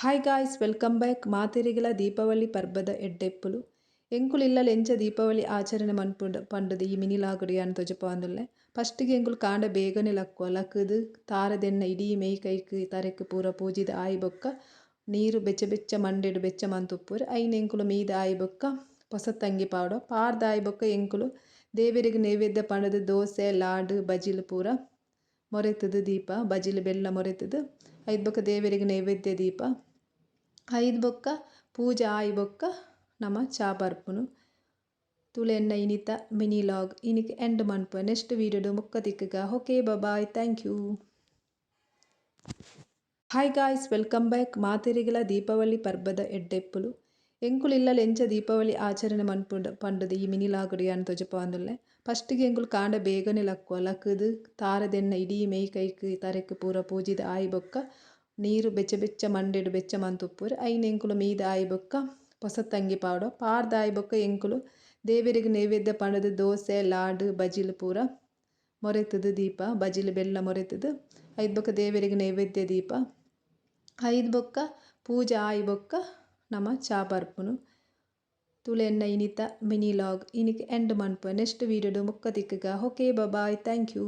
Hi guys welcome back మా తిరిగిల దీపావళి పర్బದ ಎಡ್ಡೆಪ್ಪುಲು ಎಂಕುಲು ಇಲ್ಲಲ ಎಂಚ ದೀಪಾವಳಿ ಆಚರಣೆ ಪಂಡುದು ಈ ಮಿನಿಲಾಗುಡಿ ಅಂತ ತೊಜಪಾಂದುಲ್ಲೆ ಫಸ್ಟಿಗೆ ಎಂಕುಲು ಕಾಂಡ ಬೇಗನೆ ಲಕ್ಕುವ ಲಕ್ಕುದು ತಾರದೆನ್ನ ಇಡೀ ಮೇಯ್ ಕೈಕ್ ತರೆಕ್ ಪೂರ ಪೂಜಿದ ಆಯಿ ಬೊಕ್ಕ ನೀರು ಬೆಚ್ಚ ಬೆಚ್ಚ ಮಂಡೆಡು ಬೆಚ್ಚ ಮಂತುಪ್ಪುರು ಐನ್ ಎಂಕುಲು ಮೀದ ಆಯಿ ಬೊಕ್ಕ ಪೊಸತ್ತಂಗಿ ಪಾವಡ ಪಾರ್ದ ಆಯಿ ಬೊಕ್ಕ ಎಂಕುಲು ದೇವರಿಗೆ ನೈವೇದ್ಯ ಪಂಡದು ದೋಸೆ ಲಾಡು ಬಜಿಲು ಪೂರ ಮೊರೆತದು ದೀಪ ಬಜಿಲು ಬೆಲ್ಲ ಮೊರೆತದು ಐದು ಬೊಕ್ಕ ದೇವರಿಗೆ ನೈವೇದ್ಯ ದೀಪ ಐದು ಬೊಕ್ಕ ಪೂಜೆ ಆಯಿ ಬೊಕ್ಕ ನಮ ಚಾ ಬರ್ಪುನು ತುಳೆನ್ನ ಇನಿತ ಮಿನಿ ಲಾಗ್ ಇನಿಕ್ ಎಂಡ್ ಮನ್ಪುವ ನೆಕ್ಸ್ಟ್ ವೀಡಿಯೋಡು ಮುಕ್ಕ ತಿಕ್ಕಗ okay bye thank you. Hi guys welcome back మా తిరిగిల దీపావళి పర్బದ ಎಡ್ಡೆಪ್ಪುಲು ಎಂಕುಲು ಇಲ್ಲಲ ಎಂಚ ದೀಪಾವಳಿ ಆಚರಣೆ ಪಂಡುದು ಈ ಮಿನಿಲಾಗುಡಿ ಅಂತ ತೊಜಪಾಂದುಲ್ಲೆ ಫಸ್ಟಿಗೆ ಎಂಕುಲು ಕಾಂಡ ಬೇಗನೆ ಲಕ್ಕುವ ಲಕ್ಕುದು ತಾರದೆನ್ನ ಇಡೀ ಮೇಯ್ ಕೈಕ್ ತರೆಕ್ ಪೂರ ಪೂಜಿದ ಆಯಿ ಬೊಕ್ಕ ನೀರು ಬೆಚ್ಚ ಬೆಚ್ಚ ಮಂಡೆಡು ಬೆಚ್ಚ ಮಂತುಪ್ಪುರು ಐನ್ ಎಂಕುಲು ಮೀದ ಆಯಿ ಬೊಕ್ಕ ಪೊಸತ್ತಂಗಿ ಪಾವಡ ಪಾರ್ದ ಆಯಿ ಬೊಕ್ಕ ಎಂಕುಲು ದೇವರಿಗೆ ನೈವೇದ್ಯ ಪಂಡದು ದೋಸೆ ಲಾಡು ಬಜಿಲು ಪೂರ ಮೊರೆತದು ದೀಪ ಬಜಿಲು ಬೆಲ್ಲ ಮೊರೆತದು ಐದು ಬೊಕ್ಕ ದೇವರಿಗೆ ನೈವೇದ್ಯ ದೀಪ ಐದು ಬೊಕ್ಕ ಪೂಜೆ ಆಯಿ ಬೊಕ್ಕ ನಮ ಚಾ ಬರ್ಪುನು ತುಳೆನ್ನ ಇನಿತ ಮಿನಿ ಲಾಗ್ ಇನಿಕ್ ಎಂಡ್ ಮನ್ಪುವ ನೆಕ್ಸ್ಟ್ ವೀಡಿಯೋಡು ಮುಕ್ಕ ತಿಕ್ಕಗ ಓಕೆ ಬಾಯ್ ಥ್ಯಾಂಕ್ ಯು.